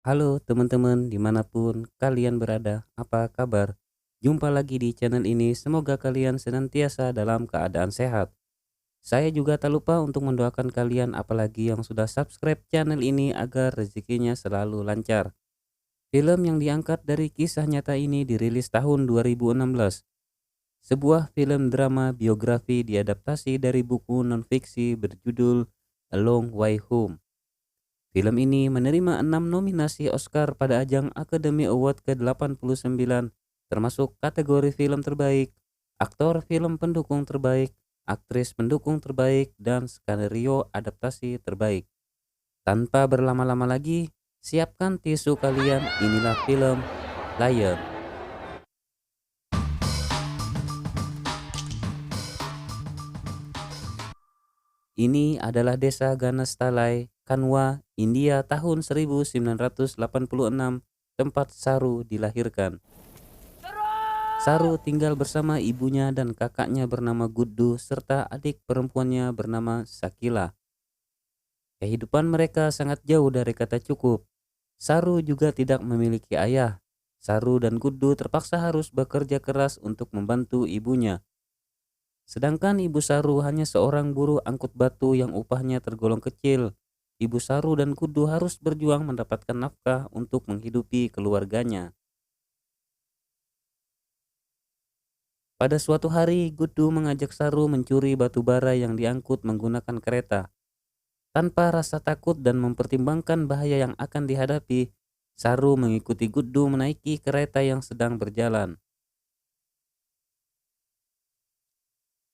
Halo teman-teman dimanapun kalian berada, apa kabar? Jumpa lagi di channel ini, semoga kalian senantiasa dalam keadaan sehat. Saya juga tak lupa untuk mendoakan kalian apalagi yang sudah subscribe channel ini agar rezekinya selalu lancar. Film yang diangkat dari kisah nyata ini dirilis tahun 2016. Sebuah film drama biografi diadaptasi dari buku non-fiksi berjudul A Long Way Home. Film ini menerima 6 nominasi Oscar pada ajang Academy Award ke-89, termasuk kategori film terbaik, aktor film pendukung terbaik, aktris pendukung terbaik, dan skenario adaptasi terbaik. Tanpa berlama-lama lagi, siapkan tisu kalian, inilah film Lion. Ini adalah desa Ganastalai, Kanwa, India tahun 1986, tempat Saru dilahirkan. Saru tinggal bersama ibunya dan kakaknya bernama Guddu serta adik perempuannya bernama Sakila. Kehidupan mereka sangat jauh dari kata cukup. Saru juga tidak memiliki ayah. Saru dan Guddu terpaksa harus bekerja keras untuk membantu ibunya. Sedangkan ibu Saru hanya seorang buruh angkut batu yang upahnya tergolong kecil. Ibu Saru dan Guddu harus berjuang mendapatkan nafkah untuk menghidupi keluarganya. Pada suatu hari, Gudu mengajak Saru mencuri batu bara yang diangkut menggunakan kereta. Tanpa rasa takut dan mempertimbangkan bahaya yang akan dihadapi, Saru mengikuti Gudu menaiki kereta yang sedang berjalan.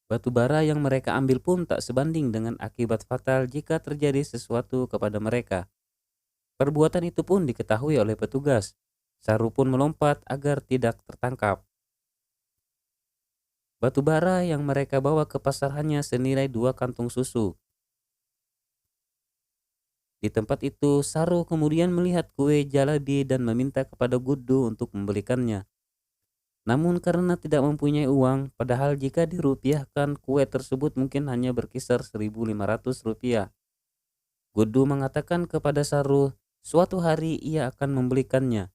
Batu bara yang mereka ambil pun tak sebanding dengan akibat fatal jika terjadi sesuatu kepada mereka. Perbuatan itu pun diketahui oleh petugas. Saru pun melompat agar tidak tertangkap. Batu bara yang mereka bawa ke pasar hanya senilai 2 kantung susu. Di tempat itu, Saru kemudian melihat kue jalabi dan meminta kepada Gudu untuk membelikannya. Namun karena tidak mempunyai uang, padahal jika dirupiahkan kue tersebut mungkin hanya berkisar 1.500 rupiah. Gudu mengatakan kepada Saru, suatu hari ia akan membelikannya.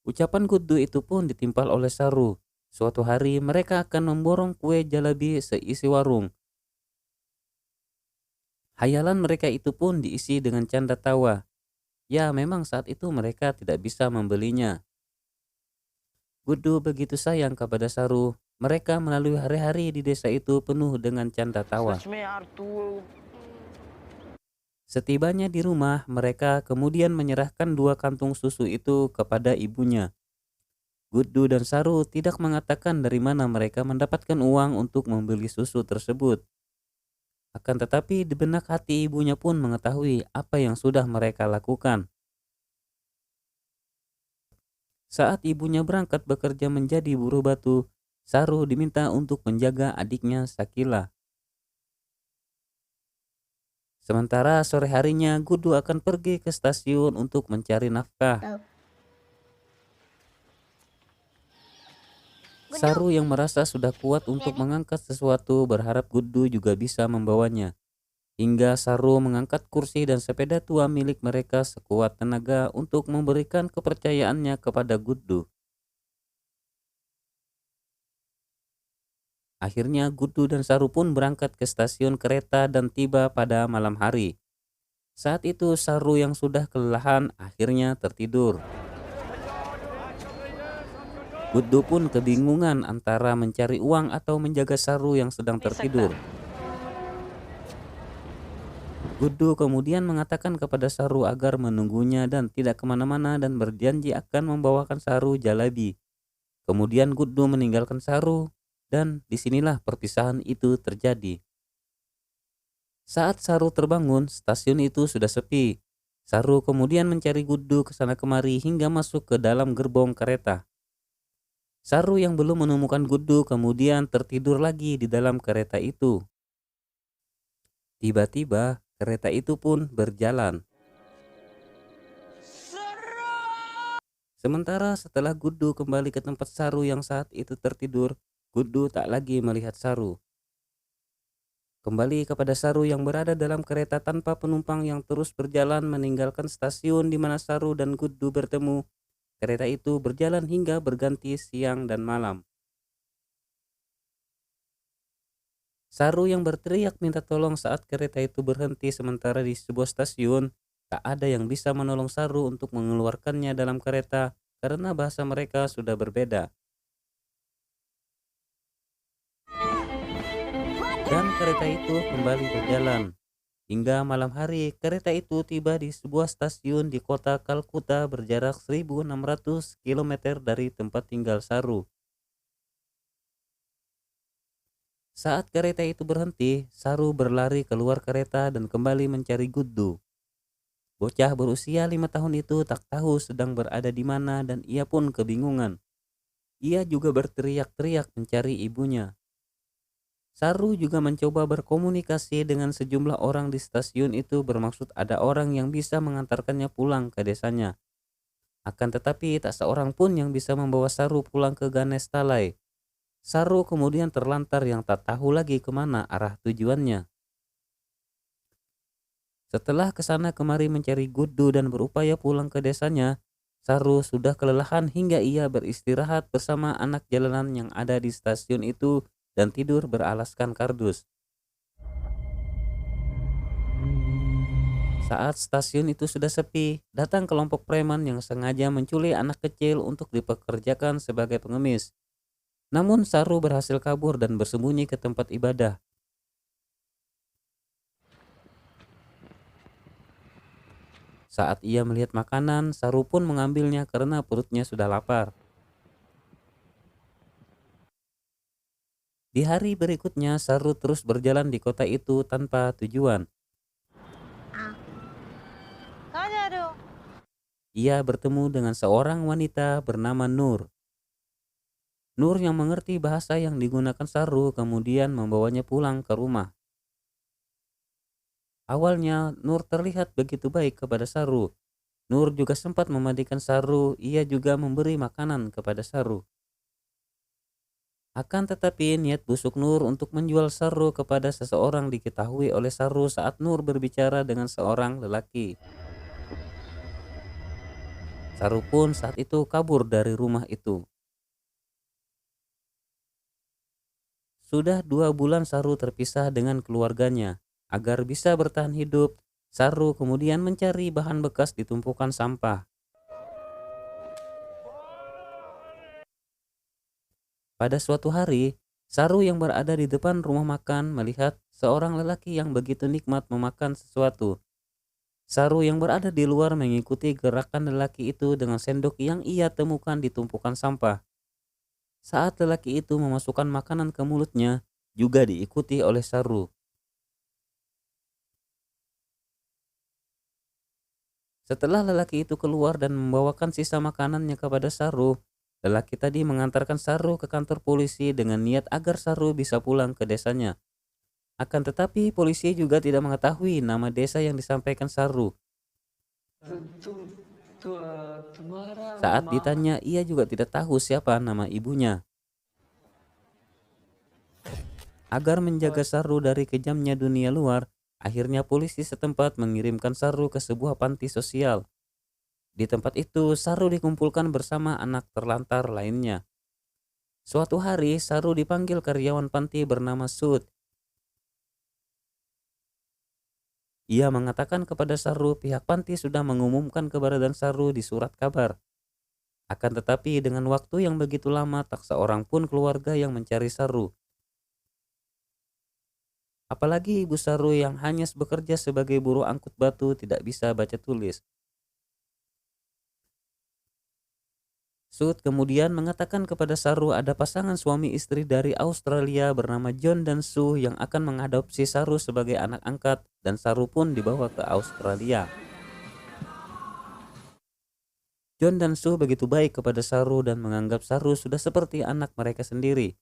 Ucapan Gudu itu pun ditimpal oleh Saru. Suatu hari mereka akan memborong kue jalabi seisi warung. Hayalan mereka itu pun diisi dengan canda tawa. Ya, memang saat itu mereka tidak bisa membelinya. Gudu begitu sayang kepada Saru. Mereka melalui hari-hari di desa itu penuh dengan canda tawa. सच में यार तू Setibanya di rumah, mereka kemudian menyerahkan 2 kantung susu itu kepada ibunya. Gudu dan Saru tidak mengatakan dari mana mereka mendapatkan uang untuk membeli susu tersebut. Akan tetapi di benak hati ibunya pun mengetahui apa yang sudah mereka lakukan. Saat ibunya berangkat bekerja menjadi buruh batu, Saru diminta untuk menjaga adiknya Sakila. Sementara sore harinya Gudu akan pergi ke stasiun untuk mencari nafkah. Tahu. Gudu, Saru yang merasa sudah kuat untuk jadi mengangkat sesuatu berharap Gudu juga bisa membawanya. Hingga Saru mengangkat kursi dan sepeda tua milik mereka sekuat tenaga untuk memberikan kepercayaannya kepada Gudu. Akhirnya Gudu dan Saru pun berangkat ke stasiun kereta dan tiba pada malam hari. Saat itu Saru yang sudah kelelahan akhirnya tertidur. Gudu pun kebingungan antara mencari uang atau menjaga Saru yang sedang P सकता tertidur. Gudu kemudian mengatakan kepada Saru agar menunggunya dan tidak kemana-mana dan berjanji akan membawakan Saru jalabi. Kemudian Gudu meninggalkan Saru dan disinilah perpisahan itu terjadi. Saat Saru terbangun, stasiun itu sudah sepi. Saru kemudian mencari Gudu ke sana kemari hingga masuk ke dalam gerbong kereta. Saru yang belum menemukan Gudu kemudian tertidur lagi di dalam kereta itu. Tiba-tiba kereta itu pun berjalan. Sementara setelah Gudu kembali ke tempat Saru yang saat itu tertidur, Gudu tak lagi melihat Saru. Kembali kepada Saru yang berada dalam kereta tanpa penumpang yang terus berjalan meninggalkan stasiun di mana Saru dan Guddu bertemu. Kereta itu berjalan hingga berganti siang dan malam. Saru yang berteriak minta tolong saat kereta itu berhenti sementara di sebuah stasiun. Tak ada yang bisa menolong Saru untuk mengeluarkannya dalam kereta karena bahasa mereka sudah berbeda. Dan kereta itu kembali berjalan. Hingga malam hari, kereta itu tiba di sebuah stasiun di kota Kalkuta berjarak 1.600 km dari tempat tinggal Saru. Saat kereta itu berhenti, Saru berlari keluar kereta dan kembali mencari Guddu. Bocah berusia 5 tahun itu tak tahu sedang berada di mana dan ia pun kebingungan. Ia juga berteriak-teriak mencari ibunya. Saru juga mencoba berkomunikasi dengan sejumlah orang di stasiun itu bermaksud ada orang yang bisa mengantarkannya pulang ke desanya. Akan tetapi tak seorang pun yang bisa membawa Saru pulang ke Ganestalai. Saru kemudian terlantar yang tak tahu lagi kemana arah tujuannya. Setelah kesana kemari mencari Guddu dan berupaya pulang ke desanya, Saru sudah kelelahan hingga ia beristirahat bersama anak jalanan yang ada di stasiun itu dan tidur beralaskan kardus. Saat stasiun itu sudah sepi, datang kelompok preman yang sengaja menculik anak kecil untuk dipekerjakan sebagai pengemis. Namun Saru berhasil kabur dan bersembunyi ke tempat ibadah. Saat ia melihat makanan, Saru pun mengambilnya karena perutnya sudah lapar. Di hari berikutnya, Saru terus berjalan di kota itu tanpa tujuan. Ia bertemu dengan seorang wanita bernama Nur. Nur yang mengerti bahasa yang digunakan Saru kemudian membawanya pulang ke rumah. Awalnya Nur terlihat begitu baik kepada Saru. Nur juga sempat memandikan Saru, ia juga memberi makanan kepada Saru. Akan tetapi niat busuk Nur untuk menjual Saru kepada seseorang diketahui oleh Saru saat Nur berbicara dengan seorang lelaki. Saru pun saat itu kabur dari rumah itu. Sudah 2 bulan Saru terpisah dengan keluarganya. Agar bisa bertahan hidup, Saru kemudian mencari bahan bekas di tumpukan sampah. Pada suatu hari, Saru yang berada di depan rumah makan melihat seorang lelaki yang begitu nikmat memakan sesuatu. Saru yang berada di luar mengikuti gerakan lelaki itu dengan sendok yang ia temukan di tumpukan sampah. Saat lelaki itu memasukkan makanan ke mulutnya, juga diikuti oleh Saru. Setelah lelaki itu keluar dan membawakan sisa makanannya kepada Saru, lelaki tadi mengantarkan Saru ke kantor polisi dengan niat agar Saru bisa pulang ke desanya. Akan tetapi polisi juga tidak mengetahui nama desa yang disampaikan Saru. Saat ditanya, ia juga tidak tahu siapa nama ibunya. Agar menjaga Saru dari kejamnya dunia luar, akhirnya polisi setempat mengirimkan Saru ke sebuah panti sosial. Di tempat itu, Saru dikumpulkan bersama anak terlantar lainnya. Suatu hari, Saru dipanggil karyawan panti bernama Sud. Ia mengatakan kepada Saru pihak panti sudah mengumumkan keberadaan Saru di surat kabar. Akan tetapi dengan waktu yang begitu lama tak seorang pun keluarga yang mencari Saru. Apalagi ibu Saru yang hanya bekerja sebagai buruh angkut batu tidak bisa baca tulis. Sud kemudian mengatakan kepada Saru ada pasangan suami istri dari Australia bernama John dan Sue yang akan mengadopsi Saru sebagai anak angkat dan Saru pun dibawa ke Australia. John dan Sue begitu baik kepada Saru dan menganggap Saru sudah seperti anak mereka sendiri.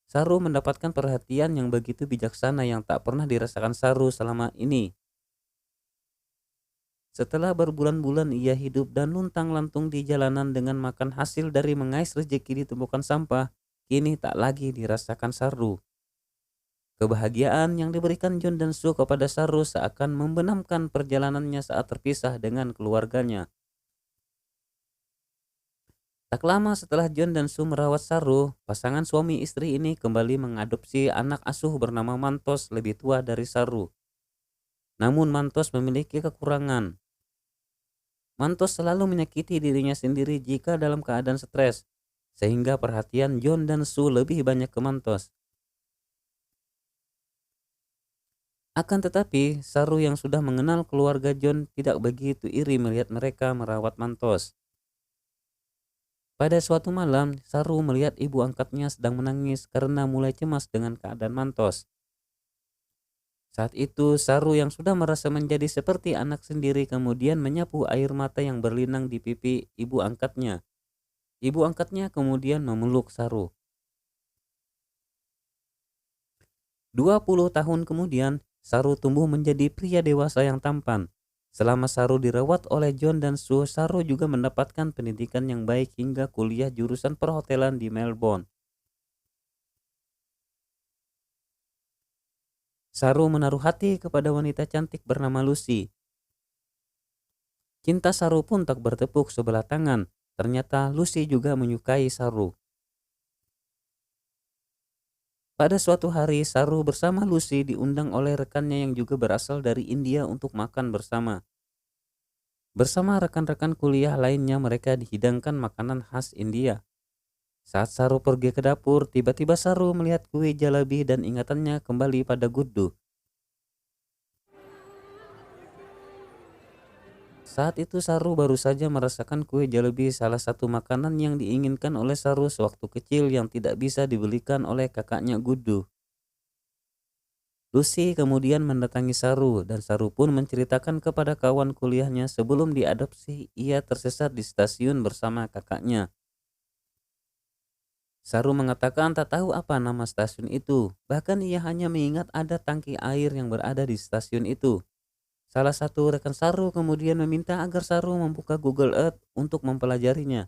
Saru mendapatkan perhatian yang begitu bijaksana yang tak pernah dirasakan Saru selama ini. Setelah berbulan-bulan ia hidup dan luntang-lantung di jalanan dengan makan hasil dari mengais rezeki di tumpukan sampah, kini tak lagi dirasakan Saru. Kebahagiaan yang diberikan John dan Sue kepada Saru seakan membenamkan perjalanannya saat terpisah dengan keluarganya. Tak lama setelah John dan Sue merawat Saru, pasangan suami istri ini kembali mengadopsi anak asuh bernama Mantos lebih tua dari Saru. Namun Mantos memiliki kekurangan. Mantos selalu menyakiti dirinya sendiri jika dalam keadaan stres, sehingga perhatian John dan Sue lebih banyak ke Mantos. Akan tetapi, Saru yang sudah mengenal keluarga John tidak begitu iri melihat mereka merawat Mantos. Pada suatu malam, Saru melihat ibu angkatnya sedang menangis karena mulai cemas dengan keadaan Mantos. Saat itu, Saru yang sudah merasa menjadi seperti anak sendiri kemudian menyapu air mata yang berlinang di pipi ibu angkatnya. Ibu angkatnya kemudian memeluk Saru. 20 tahun kemudian, Saru tumbuh menjadi pria dewasa yang tampan. Selama Saru dirawat oleh John dan Sue, Saru juga mendapatkan pendidikan yang baik hingga kuliah jurusan perhotelan di Melbourne. Saru menaruh hati kepada wanita cantik bernama Lucy. Cinta Saru pun tak bertepuk sebelah tangan. Ternyata Lucy juga menyukai Saru. Pada suatu hari, Saru bersama Lucy diundang oleh rekannya yang juga berasal dari India untuk makan bersama. Bersama rekan-rekan kuliah lainnya mereka dihidangkan makanan khas India. Saat Saru pergi ke dapur, tiba-tiba Saru melihat kue jalebi dan ingatannya kembali pada Guddu. Saat itu Saru baru saja merasakan kue jalebi, salah satu makanan yang diinginkan oleh Saru sewaktu kecil yang tidak bisa dibelikan oleh kakaknya Guddu. Lucy kemudian mendatangi Saru dan Saru pun menceritakan kepada kawan kuliahnya sebelum diadopsi ia tersesat di stasiun bersama kakaknya. Saru mengatakan tak tahu apa nama stasiun itu, bahkan ia hanya mengingat ada tangki air yang berada di stasiun itu. Salah satu rekan Saru kemudian meminta agar Saru membuka Google Earth untuk mempelajarinya.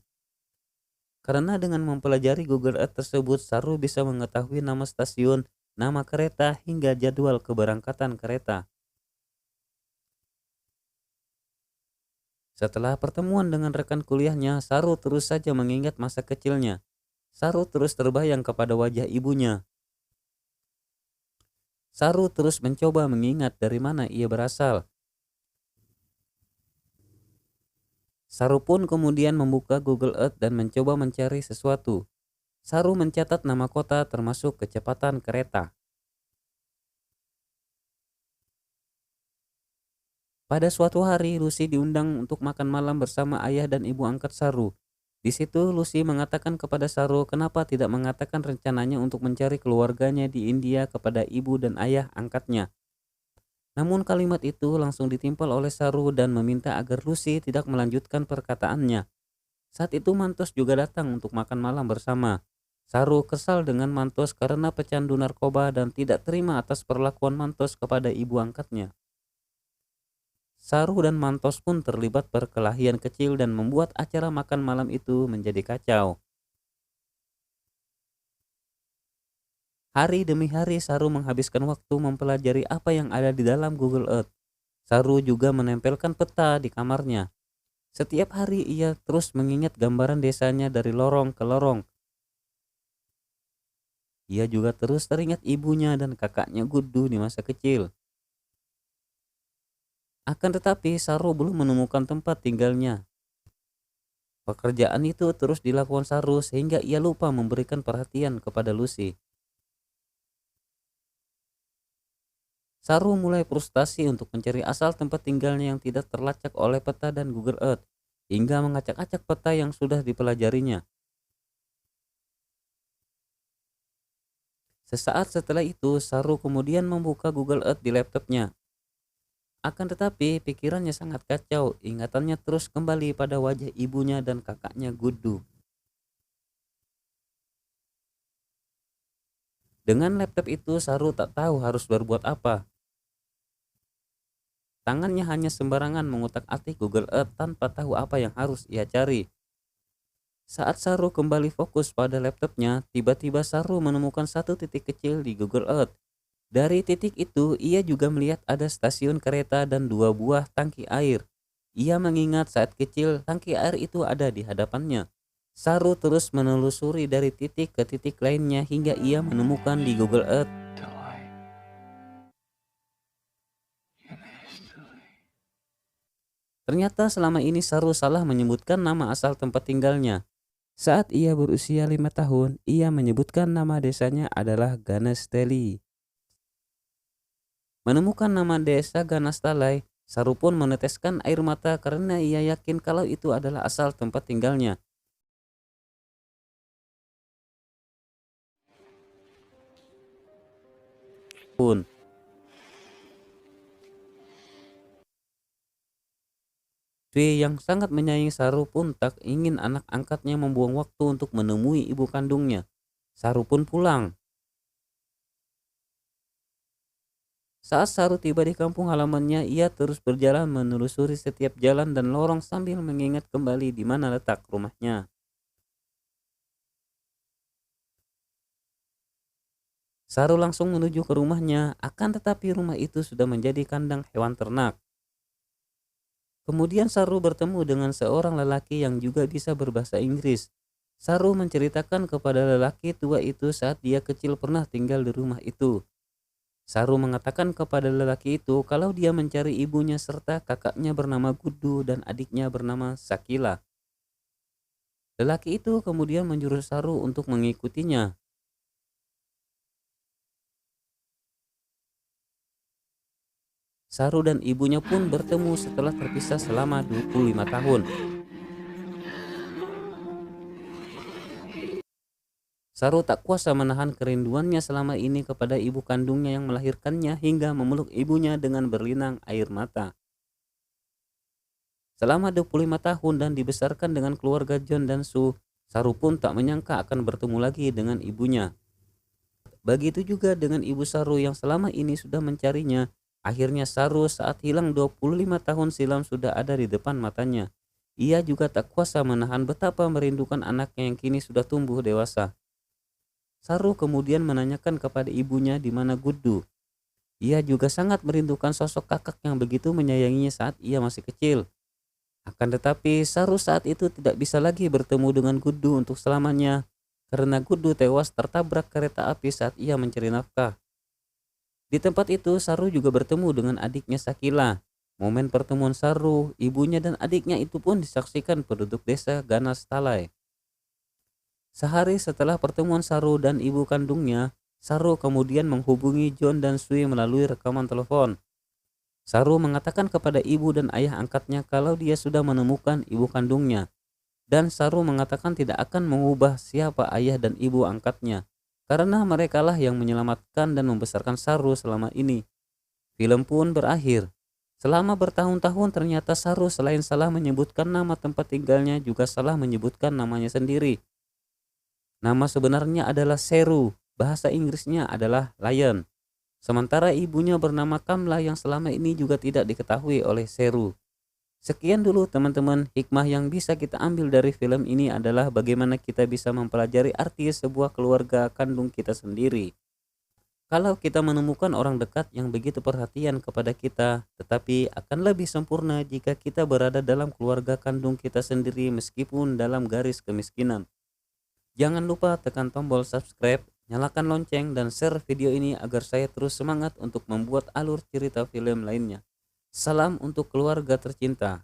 Karena dengan mempelajari Google Earth tersebut, Saru bisa mengetahui nama stasiun, nama kereta, hingga jadwal keberangkatan kereta. Setelah pertemuan dengan rekan kuliahnya, Saru terus saja mengingat masa kecilnya. Saru terus terbayang kepada wajah ibunya. Saru terus mencoba mengingat dari mana ia berasal. Saru pun kemudian membuka Google Earth dan mencoba mencari sesuatu. Saru mencatat nama kota termasuk kecepatan kereta. Pada suatu hari, Lucy diundang untuk makan malam bersama ayah dan ibu angkat Saru. Di situ Lucy mengatakan kepada Saru kenapa tidak mengatakan rencananya untuk mencari keluarganya di India kepada ibu dan ayah angkatnya. Namun kalimat itu langsung ditimpal oleh Saru dan meminta agar Lucy tidak melanjutkan perkataannya. Saat itu Mantos juga datang untuk makan malam bersama. Saru kesal dengan Mantos karena pecandu narkoba dan tidak terima atas perlakuan Mantos kepada ibu angkatnya. Saru dan Mantos pun terlibat perkelahian kecil dan membuat acara makan malam itu menjadi kacau. Hari demi hari Saru menghabiskan waktu mempelajari apa yang ada di dalam Google Earth. Saru juga menempelkan peta di kamarnya. Setiap hari ia terus mengingat gambaran desanya dari lorong ke lorong. Ia juga terus teringat ibunya dan kakaknya Guddu di masa kecil. Akan tetapi Saru belum menemukan tempat tinggalnya. Pekerjaan itu terus dilakukan Saru sehingga ia lupa memberikan perhatian kepada Lucy. Saru mulai frustasi untuk mencari asal tempat tinggalnya yang tidak terlacak oleh peta dan Google Earth, hingga mengacak-acak peta yang sudah dipelajarinya. Sesaat setelah itu, Saru kemudian membuka Google Earth di laptopnya. Akan tetapi pikirannya sangat kacau, ingatannya terus kembali pada wajah ibunya dan kakaknya Guddu. Dengan laptop itu Saru tak tahu harus berbuat apa. Tangannya hanya sembarangan mengutak-atik Google Earth tanpa tahu apa yang harus ia cari. Saat Saru kembali fokus pada laptopnya, tiba-tiba Saru menemukan satu titik kecil di Google Earth. Dari titik itu, ia juga melihat ada stasiun kereta dan dua buah tangki air. Ia mengingat saat kecil tangki air itu ada di hadapannya. Saru terus menelusuri dari titik ke titik lainnya hingga ia menemukan di Google Earth. Ternyata selama ini Saru salah menyebutkan nama asal tempat tinggalnya. Saat ia berusia 5 tahun, ia menyebutkan nama desanya adalah Ganasteli. Menemukan nama desa Ganastalai, Saru pun meneteskan air mata karena ia yakin kalau itu adalah asal tempat tinggalnya. Pun Sue yang sangat menyayangi Saru pun tak ingin anak angkatnya membuang waktu untuk menemui ibu kandungnya. Saru pun pulang. Saat Saru tiba di kampung halamannya, ia terus berjalan menelusuri setiap jalan dan lorong sambil mengingat kembali di mana letak rumahnya. Saru langsung menuju ke rumahnya, akan tetapi rumah itu sudah menjadi kandang hewan ternak. Kemudian Saru bertemu dengan seorang lelaki yang juga bisa berbahasa Inggris. Saru menceritakan kepada lelaki tua itu saat dia kecil pernah tinggal di rumah itu. Saru mengatakan kepada lelaki itu kalau dia mencari ibunya serta kakaknya bernama Gudu dan adiknya bernama Sakila. Lelaki itu kemudian menyuruh Saru untuk mengikutinya. Saru dan ibunya pun bertemu setelah terpisah selama 25 tahun. Saru tak kuasa menahan kerinduannya selama ini kepada ibu kandungnya yang melahirkannya hingga memeluk ibunya dengan berlinang air mata. Selama 25 tahun dan dibesarkan dengan keluarga John dan Sue, Saru pun tak menyangka akan bertemu lagi dengan ibunya. Begitu juga dengan ibu Saru yang selama ini sudah mencarinya. Akhirnya Saru saat hilang 25 tahun silam sudah ada di depan matanya. Ia juga tak kuasa menahan betapa merindukan anaknya yang kini sudah tumbuh dewasa. Saru kemudian menanyakan kepada ibunya di mana Gudu. Ia juga sangat merindukan sosok kakak yang begitu menyayanginya saat ia masih kecil. Akan tetapi Saru saat itu tidak bisa lagi bertemu dengan Gudu untuk selamanya karena Gudu tewas tertabrak kereta api saat ia mencari nafkah. Di tempat itu Saru juga bertemu dengan adiknya Sakila. Momen pertemuan Saru, ibunya dan adiknya itu pun disaksikan penduduk desa Ganas Talai. Sehari setelah pertemuan Saru dan ibu kandungnya, Saru kemudian menghubungi John dan Sue melalui rekaman telepon. Saru mengatakan kepada ibu dan ayah angkatnya kalau dia sudah menemukan ibu kandungnya. Dan Saru mengatakan tidak akan mengubah siapa ayah dan ibu angkatnya, karena merekalah yang menyelamatkan dan membesarkan Saru selama ini. Film pun berakhir. Selama bertahun-tahun ternyata Saru selain salah menyebutkan nama tempat tinggalnya juga salah menyebutkan namanya sendiri. Nama sebenarnya adalah Seru, bahasa Inggrisnya adalah Lion. Sementara ibunya bernama Kamla yang selama ini juga tidak diketahui oleh Seru. Sekian dulu teman-teman, hikmah yang bisa kita ambil dari film ini adalah bagaimana kita bisa mempelajari arti sebuah keluarga kandung kita sendiri. Kalau kita menemukan orang dekat yang begitu perhatian kepada kita, tetapi akan lebih sempurna jika kita berada dalam keluarga kandung kita sendiri meskipun dalam garis kemiskinan. Jangan lupa tekan tombol subscribe, nyalakan lonceng, dan share video ini agar saya terus semangat untuk membuat alur cerita film lainnya. Salam untuk keluarga tercinta.